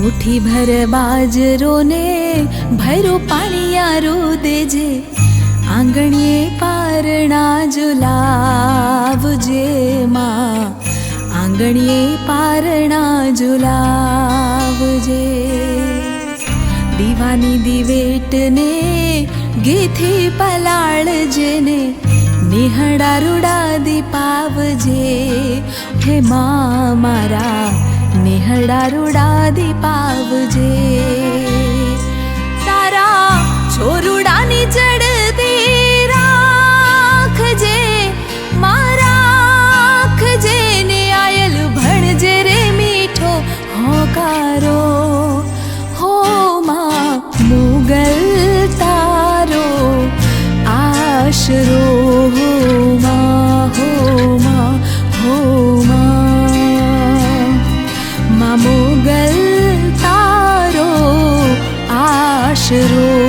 मुट्ठी भर बाजरो ने भैरो पाणियारो देजे आंगणीए पारणा झुलावजे मां आंगणीए पारणा झुलावजे दीवानी दिवेट ने गीथी पलाळजे ने निहड़ा रूड़ा दीपावजे हे मां मारा निहड़ा रूड़ा दीपावजे तारा छोरुडानी चढ़ती राखजे मारा राखजे ने आयल भणजे रे मीठो होकारो हो मां मुगल तारो आशरो हो मां हो मां हो मां मुगल तारो आशरो।